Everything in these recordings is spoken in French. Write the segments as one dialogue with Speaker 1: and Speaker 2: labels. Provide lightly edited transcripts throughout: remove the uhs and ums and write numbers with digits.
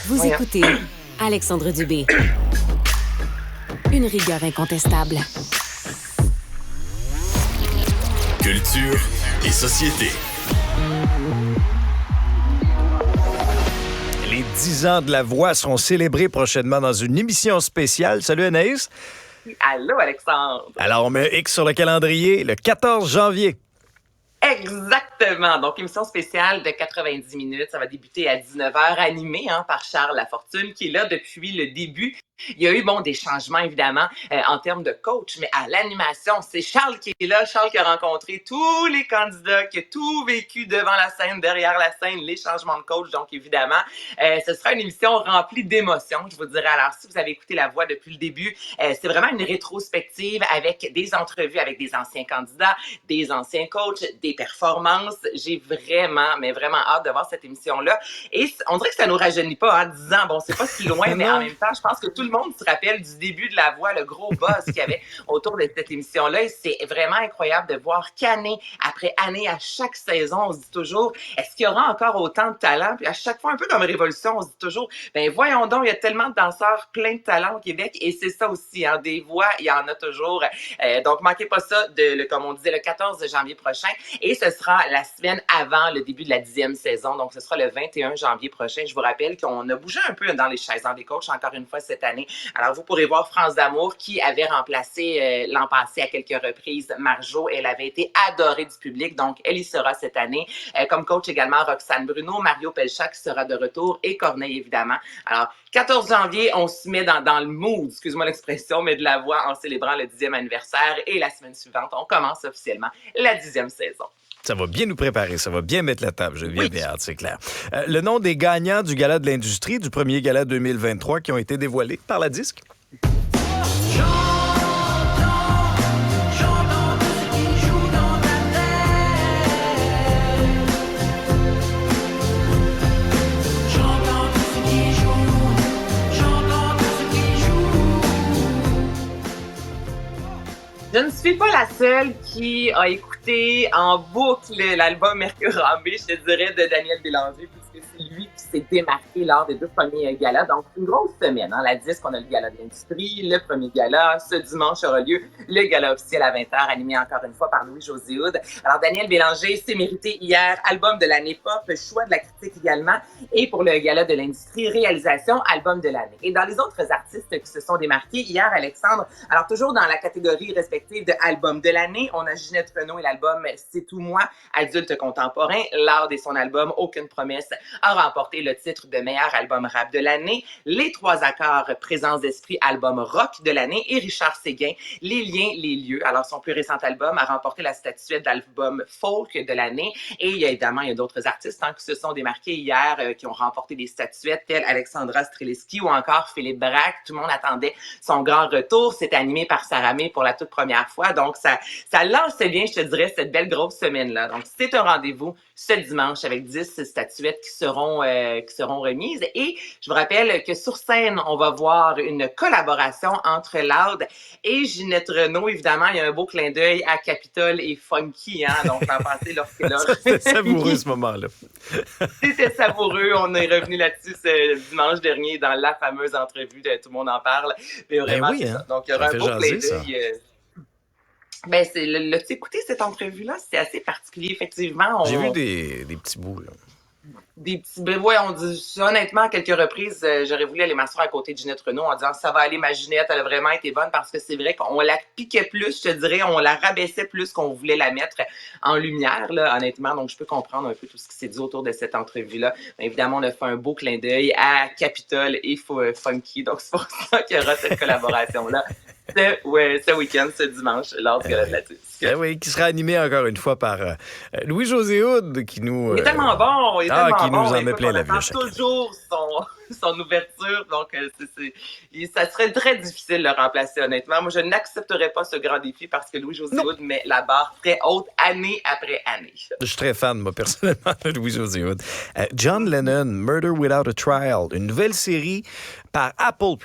Speaker 1: Vous écoutez Alexandre Dubé. Une rigueur incontestable.
Speaker 2: Culture et société.
Speaker 3: Les 10 ans de la voix seront célébrés prochainement dans une émission spéciale. Salut Anaïs.
Speaker 4: Allô, Alexandre.
Speaker 3: Alors, on met X sur le calendrier le 14 janvier.
Speaker 4: Exactement. Donc, émission spéciale de 90 minutes. Ça va débuter à 19h, animée par Charles Lafortune, qui est là depuis le début. Il y a eu, des changements, évidemment, en termes de coach, mais à l'animation, c'est Charles qui est là. Charles qui a rencontré tous les candidats, qui a tout vécu devant la scène, derrière la scène, les changements de coach. Donc, évidemment, ce sera une émission remplie d'émotions, je vous dirais. Alors, si vous avez écouté La Voix depuis le début, c'est vraiment une rétrospective avec des entrevues avec des anciens candidats, des anciens coachs, des performances. J'ai vraiment, mais vraiment hâte de voir cette émission-là. Et on dirait que ça nous rajeunit pas, 10 ans. C'est pas si loin, mais en même temps, je pense que tout le monde se rappelle du début de La Voix, le gros buzz qu'il y avait autour de cette émission-là. Et c'est vraiment incroyable de voir qu'année après année, à chaque saison, on se dit toujours, est-ce qu'il y aura encore autant de talent? Puis à chaque fois, un peu comme Révolution, on se dit toujours, voyons donc, il y a tellement de danseurs, plein de talents au Québec. Et c'est ça aussi, des voix, il y en a toujours. Donc, manquez pas ça, comme on disait, le 14 janvier prochain. Et ce sera la semaine avant le début de la 10e saison. Donc, ce sera le 21 janvier prochain. Je vous rappelle qu'on a bougé un peu dans les chaises des coachs encore une fois cette année. Alors, vous pourrez voir France D'Amour qui avait remplacé l'an passé à quelques reprises Marjo. Elle avait été adorée du public, donc elle y sera cette année. Comme coach également, Roxane Bruno, Mario Pelchat qui sera de retour et Corneille, évidemment. Alors, 14 janvier, on se met dans le mood, excuse-moi l'expression, mais de La Voix en célébrant le 10e anniversaire. Et la semaine suivante, on commence officiellement la 10e saison.
Speaker 3: Ça va bien nous préparer, ça va bien mettre la table. J'ai bien hâte, c'est clair. Le nom des gagnants du Gala de l'industrie, du premier Gala 2023, qui ont été dévoilés par la disque.
Speaker 4: Je ne suis pas la seule qui a écouté en boucle l'album Mercurambé, je te dirais, de Daniel Bélanger, puisque c'est lui qui s'est démarqué lors des 2 premiers galas. Donc, une grosse semaine. La disque, on a le gala de l'industrie, le premier gala. Ce dimanche aura lieu le gala officiel à 20h, animé encore une fois par Louis-José Hood. Alors, Daniel Bélanger s'est mérité hier album de l'année pop, choix de la critique également. Et pour le gala de l'industrie, réalisation, album de l'année. Et dans les autres artistes qui se sont démarqués hier, Alexandre, alors toujours dans la catégorie respective de album de l'année, on a Ginette Renault et l'album C'est tout moi, adulte contemporain. Loud et son album Aucune promesse a remporté le titre de meilleur album rap de l'année. Les 3 accords Présence d'esprit, album rock de l'année. Et Richard Séguin, Les liens, les lieux. Alors, son plus récent album a remporté la statuette d'album folk de l'année. Et il y a d'autres artistes qui se sont démarqués hier, qui ont remporté des statuettes, telles Alexandra Streliski ou encore Philippe Braque. Tout le monde attendait son grand retour. C'était animé par Sarah May pour la toute première fois. Donc, ça lançait bien, je te dirais, cette belle grosse semaine-là. Donc, c'est un rendez-vous ce dimanche avec 10 statuettes qui seront remises. Et je vous rappelle que sur scène, on va voir une collaboration entre Loud et Ginette Renault. Évidemment, il y a un beau clin d'œil à Capitol et Funky. Donc, l'an passé, lorsque là...
Speaker 3: C'était savoureux, ce moment-là.
Speaker 4: C'était savoureux. On est revenu là-dessus ce dimanche dernier dans la fameuse entrevue de Tout le monde en parle. Mais vraiment,
Speaker 3: oui,
Speaker 4: Donc, il y aura un beau clin d'œil... c'est l'as-tu écouté cette entrevue-là? C'est assez particulier, effectivement.
Speaker 3: J'ai vu des petits bouts, là.
Speaker 4: Des petits... on dit, honnêtement, à quelques reprises, j'aurais voulu aller m'asseoir à côté de Ginette Renault en disant « Ça va aller, ma Ginette, elle a vraiment été bonne » parce que c'est vrai qu'on la piquait plus, je te dirais, on la rabaissait plus qu'on voulait la mettre en lumière, là, honnêtement. Donc, je peux comprendre un peu tout ce qui s'est dit autour de cette entrevue-là. Mais évidemment, on a fait un beau clin d'œil à Capitol et Funky. Donc, c'est pour ça qu'il y aura cette collaboration-là. Ce week-end, ce dimanche, lors du Gala de la disque.
Speaker 3: Qui sera animé encore une fois par Louis-José Hood, qui nous...
Speaker 4: Il est tellement bon,
Speaker 3: qui nous en met plein la vue.
Speaker 4: On attend toujours son ouverture, donc ça serait très difficile de le remplacer, honnêtement. Moi, je n'accepterais pas ce grand défi parce que Louis-José Hood met la barre très haute année après année.
Speaker 3: Je suis très fan, moi, personnellement, de Louis-José Hood. John Lennon, Murder Without a Trial, une nouvelle série par Apple+.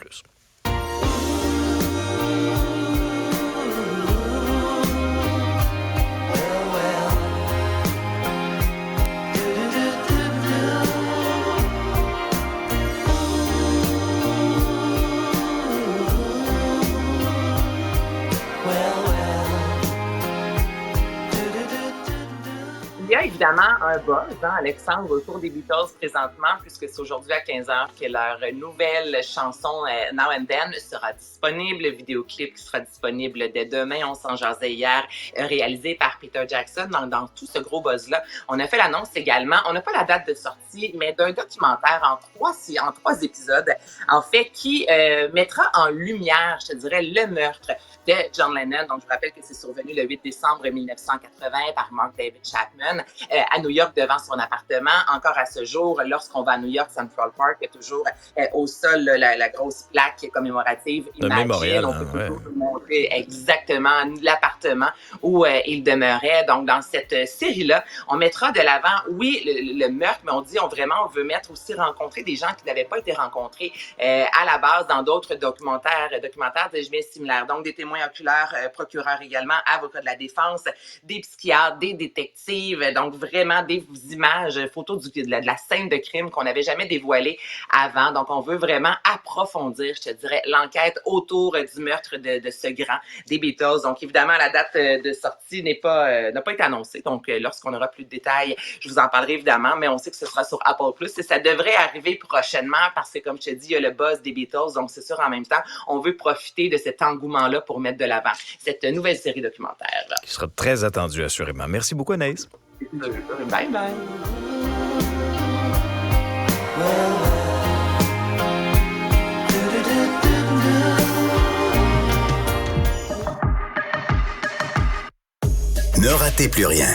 Speaker 4: évidemment un buzz, Alexandre, autour des Beatles présentement, puisque c'est aujourd'hui à 15h que leur nouvelle chanson Now and Then sera disponible. Le vidéoclip qui sera disponible dès demain, on s'en jasait hier, réalisé par Peter Jackson. Dans tout ce gros buzz-là, on a fait l'annonce également. On n'a pas la date de sortie, mais d'un documentaire en trois épisodes, en fait, qui mettra en lumière, je te dirais, le meurtre de John Lennon. Donc, je vous rappelle que c'est survenu le 8 décembre 1980 par Mark David Chapman à New York devant son appartement. Encore à ce jour, lorsqu'on va à New York, Central Park, il y a toujours au sol la grosse plaque commémorative
Speaker 3: mémorial,
Speaker 4: on peut toujours montrer exactement l'appartement où il demeurait. Donc, dans cette série-là, on mettra de l'avant, oui, le meurtre, mais on veut mettre aussi rencontrer des gens qui n'avaient pas été rencontrés à la base dans d'autres documentaires de similaires. Donc, des témoins oculaires, procureurs également, avocats de la défense, des psychiatres, des détectives, donc vraiment des images, photos de la scène de crime qu'on n'avait jamais dévoilée avant. Donc, on veut vraiment approfondir, je te dirais, l'enquête autour du meurtre de ce grand des Beatles. Donc, évidemment, la date de sortie n'a pas été annoncée. Donc, lorsqu'on aura plus de détails, je vous en parlerai évidemment, mais on sait que ce sera sur Apple+. Et ça devrait arriver prochainement parce que, comme je te dis, il y a le buzz des Beatles. Donc, c'est sûr, en même temps, on veut profiter de cet engouement-là pour mettre de l'avant cette nouvelle série documentaire.
Speaker 3: Qui sera très attendue, assurément. Merci beaucoup, Anaïs.
Speaker 4: Bye bye.
Speaker 2: Ne ratez plus rien.